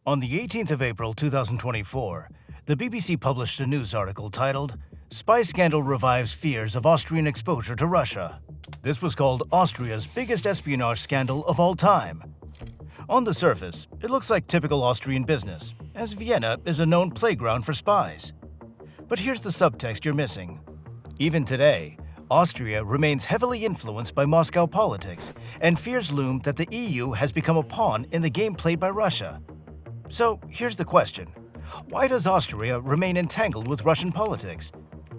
On the 18th of April 2024, the BBC published a news article titled, "Spy Scandal Revives Fears of Austrian Exposure to Russia." This was called Austria's biggest espionage scandal of all time. On the surface, it looks like typical Austrian business, as Vienna is a known playground for spies. But here's the subtext you're missing. Even today, Austria remains heavily influenced by Moscow politics, and fears loom that the EU has become a pawn in the game played by Russia. So here's the question. Why does Austria remain entangled with Russian politics?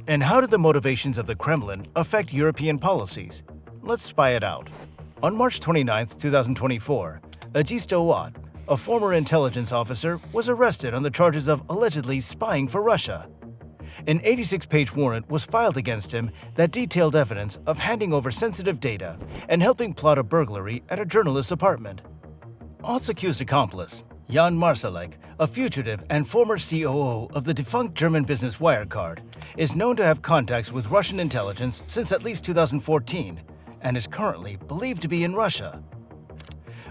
And how do the motivations of the Kremlin affect European policies? Let's spy it out. On March 29, 2024, Agisto Watt, a former intelligence officer, was arrested on the charges of allegedly spying for Russia. An 86-page warrant was filed against him that detailed evidence of handing over sensitive data and helping plot a burglary at a journalist's apartment. Ott's accused accomplice, Jan Marsalek, a fugitive and former COO of the defunct German business Wirecard, is known to have contacts with Russian intelligence since at least 2014 and is currently believed to be in Russia.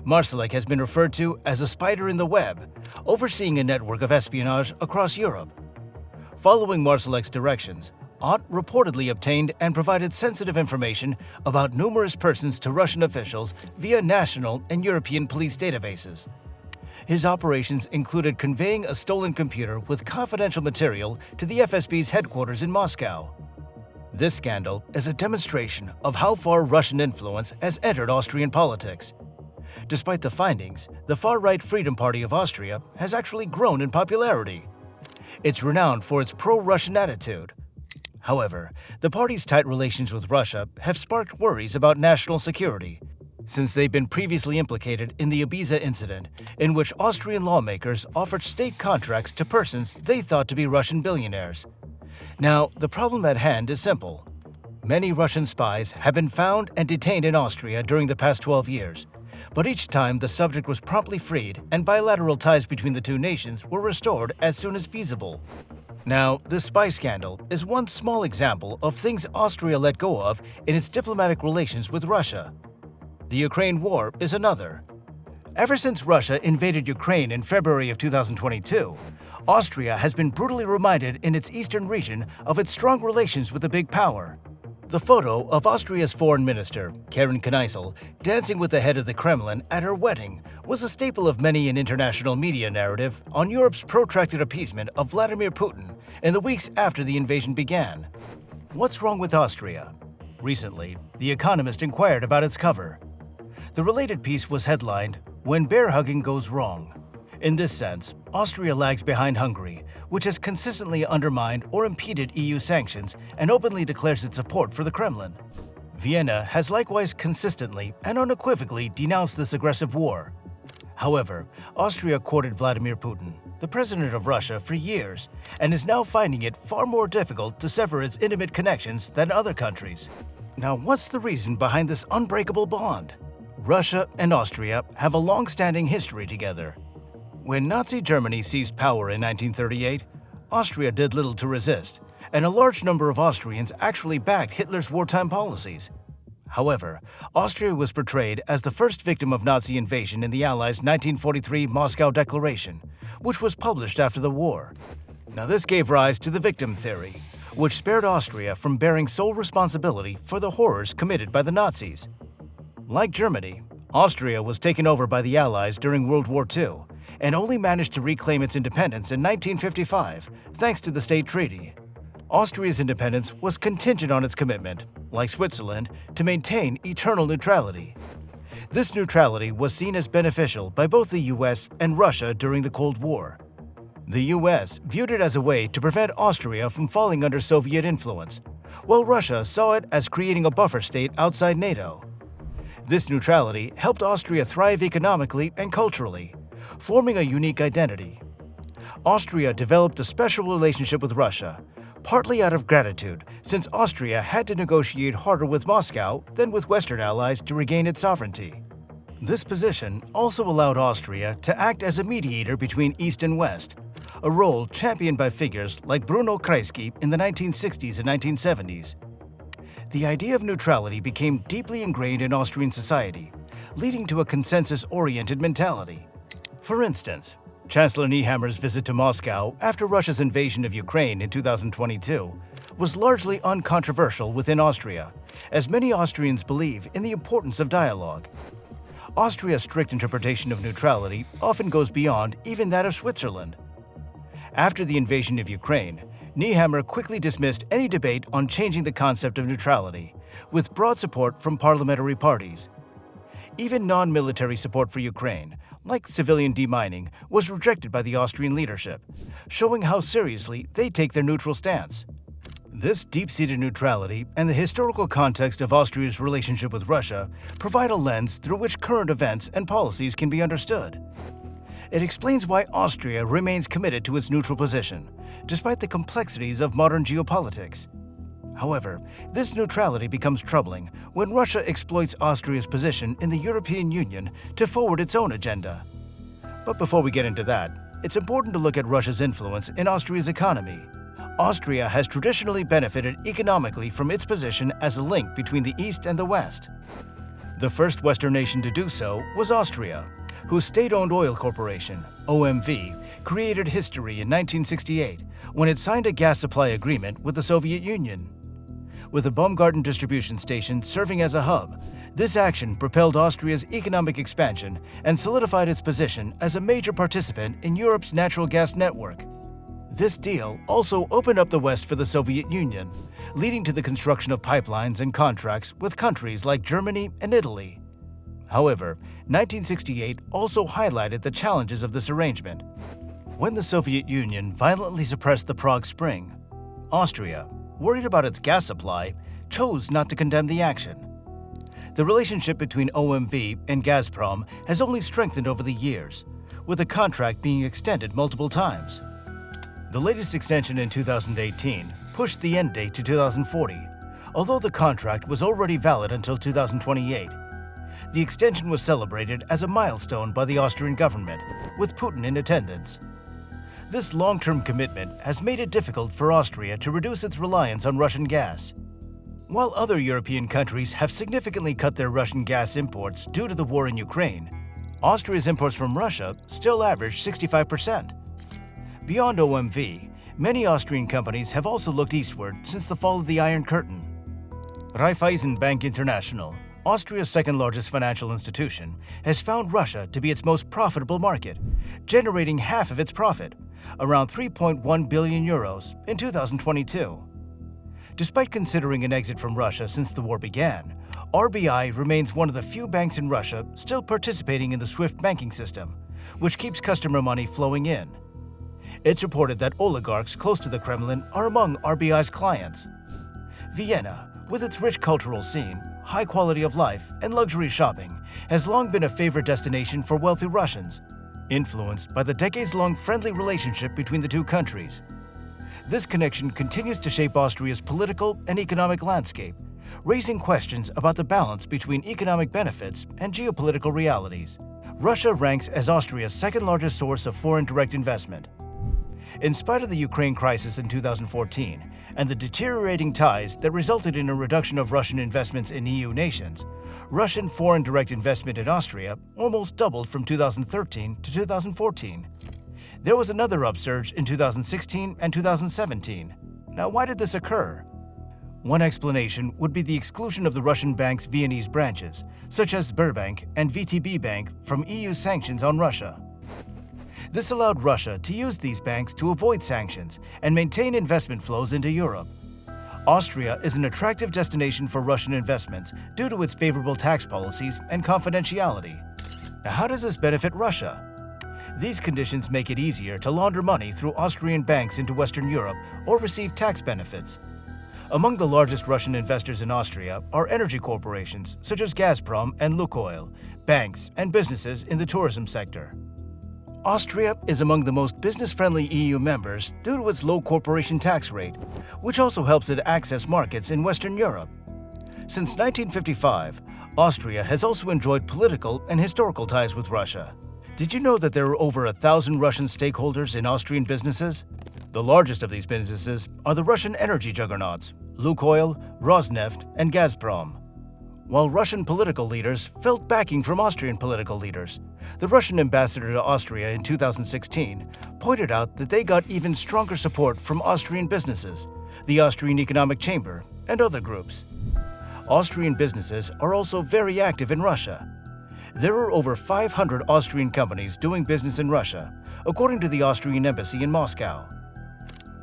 Marsalek has been referred to as a spider in the web, overseeing a network of espionage across Europe. Following Marsalek's directions, Ott reportedly obtained and provided sensitive information about numerous persons to Russian officials via national and European police databases. His operations included conveying a stolen computer with confidential material to the FSB's headquarters in Moscow. This scandal is a demonstration of how far Russian influence has entered Austrian politics. Despite the findings, the far-right Freedom Party of Austria has actually grown in popularity. It's renowned for its pro-Russian attitude. However, the party's tight relations with Russia have sparked worries about national security, since they've been previously implicated in the Ibiza incident, in which Austrian lawmakers offered state contracts to persons they thought to be Russian billionaires. Now, the problem at hand is simple. Many Russian spies have been found and detained in Austria during the past 12 years, but each time the subject was promptly freed and bilateral ties between the two nations were restored as soon as feasible. Now, this spy scandal is one small example of things Austria let go of in its diplomatic relations with Russia. The Ukraine war is another. Ever since Russia invaded Ukraine in February of 2022, Austria has been brutally reminded in its eastern region of its strong relations with a big power. The photo of Austria's foreign minister, Karen Kneissl, dancing with the head of the Kremlin at her wedding was a staple of many an international media narrative on Europe's protracted appeasement of Vladimir Putin in the weeks after the invasion began. What's wrong with Austria? Recently, The Economist inquired about its cover. The related piece was headlined, "When Bear Hugging Goes Wrong." In this sense, Austria lags behind Hungary, which has consistently undermined or impeded EU sanctions and openly declares its support for the Kremlin. Vienna has likewise consistently and unequivocally denounced this aggressive war. However, Austria courted Vladimir Putin, the president of Russia, for years and is now finding it far more difficult to sever its intimate connections than other countries. Now, what's the reason behind this unbreakable bond? Russia and Austria have a long-standing history together. When Nazi Germany seized power in 1938, Austria did little to resist, and a large number of Austrians actually backed Hitler's wartime policies. However, Austria was portrayed as the first victim of Nazi invasion in the Allies' 1943 Moscow Declaration, which was published after the war. Now, this gave rise to the victim theory, which spared Austria from bearing sole responsibility for the horrors committed by the Nazis. Like Germany, Austria was taken over by the Allies during World War II and only managed to reclaim its independence in 1955, thanks to the State Treaty. Austria's independence was contingent on its commitment, like Switzerland, to maintain eternal neutrality. This neutrality was seen as beneficial by both the US and Russia during the Cold War. The US viewed it as a way to prevent Austria from falling under Soviet influence, while Russia saw it as creating a buffer state outside NATO. This neutrality helped Austria thrive economically and culturally, forming a unique identity. Austria developed a special relationship with Russia, partly out of gratitude, since Austria had to negotiate harder with Moscow than with Western allies to regain its sovereignty. This position also allowed Austria to act as a mediator between East and West, a role championed by figures like Bruno Kreisky in the 1960s and 1970s. The idea of neutrality became deeply ingrained in Austrian society, leading to a consensus-oriented mentality. For instance, Chancellor Nehammer's visit to Moscow after Russia's invasion of Ukraine in 2022 was largely uncontroversial within Austria, as many Austrians believe in the importance of dialogue. Austria's strict interpretation of neutrality often goes beyond even that of Switzerland. After the invasion of Ukraine, Nehammer quickly dismissed any debate on changing the concept of neutrality, with broad support from parliamentary parties. Even non-military support for Ukraine, like civilian demining, was rejected by the Austrian leadership, showing how seriously they take their neutral stance. This deep-seated neutrality and the historical context of Austria's relationship with Russia provide a lens through which current events and policies can be understood. It explains why Austria remains committed to its neutral position, despite the complexities of modern geopolitics. However, this neutrality becomes troubling when Russia exploits Austria's position in the European Union to forward its own agenda. But before we get into that, it's important to look at Russia's influence in Austria's economy. Austria has traditionally benefited economically from its position as a link between the East and the West. The first Western nation to do so was Austria, whose state-owned oil corporation, OMV, created history in 1968 when it signed a gas supply agreement with the Soviet Union. With the Baumgarten distribution station serving as a hub, this action propelled Austria's economic expansion and solidified its position as a major participant in Europe's natural gas network. This deal also opened up the West for the Soviet Union, leading to the construction of pipelines and contracts with countries like Germany and Italy. However, 1968 also highlighted the challenges of this arrangement. When the Soviet Union violently suppressed the Prague Spring, Austria, worried about its gas supply, chose not to condemn the action. The relationship between OMV and Gazprom has only strengthened over the years, with the contract being extended multiple times. The latest extension in 2018 pushed the end date to 2040, although the contract was already valid until 2028. The extension was celebrated as a milestone by the Austrian government, with Putin in attendance. This long-term commitment has made it difficult for Austria to reduce its reliance on Russian gas. While other European countries have significantly cut their Russian gas imports due to the war in Ukraine, Austria's imports from Russia still average 65%. Beyond OMV, many Austrian companies have also looked eastward since the fall of the Iron Curtain. Raiffeisen Bank International, Austria's second-largest financial institution, has found Russia to be its most profitable market, generating half of its profit, around 3.1 billion euros, in 2022. Despite considering an exit from Russia since the war began, RBI remains one of the few banks in Russia still participating in the SWIFT banking system, which keeps customer money flowing in. It's reported that oligarchs close to the Kremlin are among RBI's clients. Vienna, with its rich cultural scene, high quality of life, and luxury shopping, has long been a favorite destination for wealthy Russians, influenced by the decades-long friendly relationship between the two countries. This connection continues to shape Austria's political and economic landscape, raising questions about the balance between economic benefits and geopolitical realities. Russia ranks as Austria's second-largest source of foreign direct investment. In spite of the Ukraine crisis in 2014 and the deteriorating ties that resulted in a reduction of Russian investments in EU nations, Russian foreign direct investment in Austria almost doubled from 2013 to 2014. There was another upsurge in 2016 and 2017. Now, why did this occur? One explanation would be the exclusion of the Russian bank's Viennese branches, such as Sberbank and VTB Bank, from EU sanctions on Russia. This allowed Russia to use these banks to avoid sanctions and maintain investment flows into Europe. Austria is an attractive destination for Russian investments due to its favorable tax policies and confidentiality. Now, how does this benefit Russia? These conditions make it easier to launder money through Austrian banks into Western Europe or receive tax benefits. Among the largest Russian investors in Austria are energy corporations such as Gazprom and Lukoil, banks, and businesses in the tourism sector. Austria is among the most business-friendly EU members due to its low corporation tax rate, which also helps it access markets in Western Europe. Since 1955, Austria has also enjoyed political and historical ties with Russia. Did you know that there are over 1,000 Russian stakeholders in Austrian businesses? The largest of these businesses are the Russian energy juggernauts, Lukoil, Rosneft, and Gazprom. while Russian political leaders felt backing from Austrian political leaders. The Russian ambassador to Austria in 2016 pointed out that they got even stronger support from Austrian businesses, the Austrian Economic Chamber, and other groups. Austrian businesses are also very active in Russia. There are over 500 Austrian companies doing business in Russia, according to the Austrian embassy in Moscow.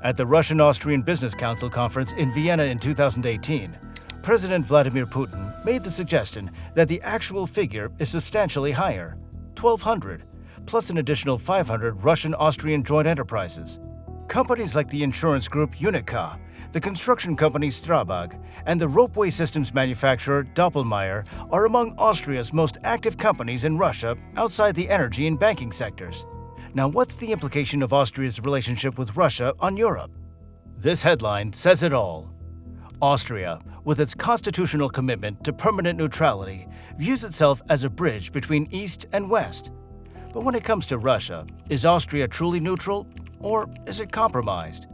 At the Russian-Austrian Business Council conference in Vienna in 2018, President Vladimir Putin made the suggestion that the actual figure is substantially higher, 1,200, plus an additional 500 Russian-Austrian joint enterprises. Companies like the insurance group Unica, the construction company Strabag, and the ropeway systems manufacturer Doppelmayr are among Austria's most active companies in Russia outside the energy and banking sectors. Now, what's the implication of Austria's relationship with Russia on Europe? This headline says it all. Austria, with its constitutional commitment to permanent neutrality, views itself as a bridge between East and West. But when it comes to Russia, is Austria truly neutral, or is it compromised?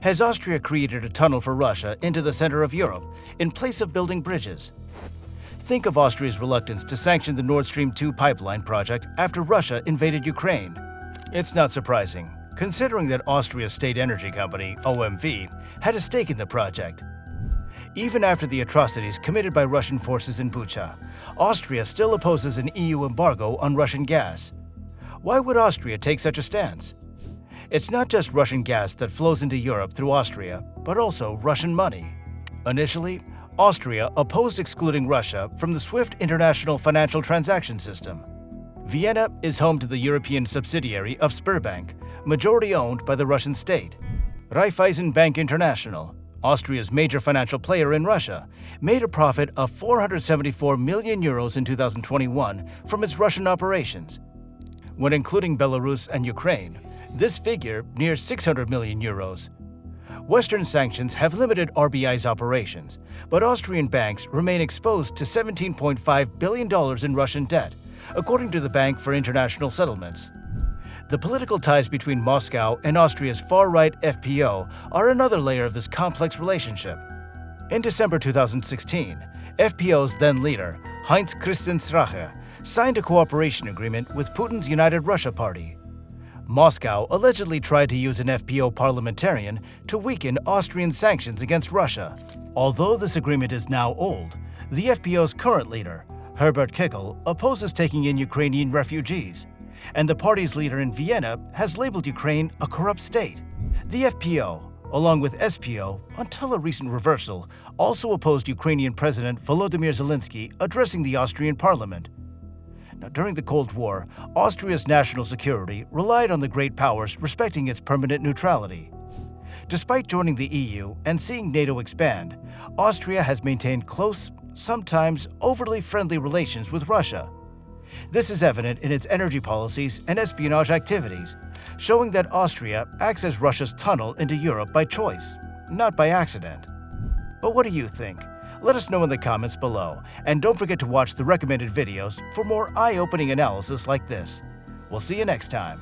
Has Austria created a tunnel for Russia into the center of Europe in place of building bridges? Think of Austria's reluctance to sanction the Nord Stream 2 pipeline project after Russia invaded Ukraine. It's not surprising, considering that Austria's state energy company, OMV, had a stake in the project. Even after the atrocities committed by Russian forces in Bucha, Austria still opposes an EU embargo on Russian gas. Why would Austria take such a stance? It's not just Russian gas that flows into Europe through Austria, but also Russian money. Initially, Austria opposed excluding Russia from the SWIFT international financial transaction system. Vienna is home to the European subsidiary of Sberbank, majority owned by the Russian state. Raiffeisen Bank International, Austria's major financial player in Russia, made a profit of 474 million euros in 2021 from its Russian operations. When including Belarus and Ukraine, this figure nears 600 million euros. Western sanctions have limited RBI's operations, but Austrian banks remain exposed to $17.5 billion in Russian debt, according to the Bank for International Settlements. The political ties between Moscow and Austria's far-right FPO are another layer of this complex relationship. In December 2016, FPO's then leader, Heinz-Christian Strache, signed a cooperation agreement with Putin's United Russia Party. Moscow allegedly tried to use an FPO parliamentarian to weaken Austrian sanctions against Russia. Although this agreement is now old, the FPO's current leader, Herbert Kickl, opposes taking in Ukrainian refugees, and the party's leader in Vienna has labeled Ukraine a corrupt state. The FPO, along with SPO, until a recent reversal, also opposed Ukrainian President Volodymyr Zelensky addressing the Austrian parliament. Now, during the Cold War, Austria's national security relied on the great powers respecting its permanent neutrality. Despite joining the EU and seeing NATO expand, Austria has maintained close, sometimes overly friendly relations with Russia. This is evident in its energy policies and espionage activities, showing that Austria acts as Russia's tunnel into Europe by choice, not by accident. But what do you think? Let us know in the comments below, and don't forget to watch the recommended videos for more eye-opening analysis like this. We'll see you next time.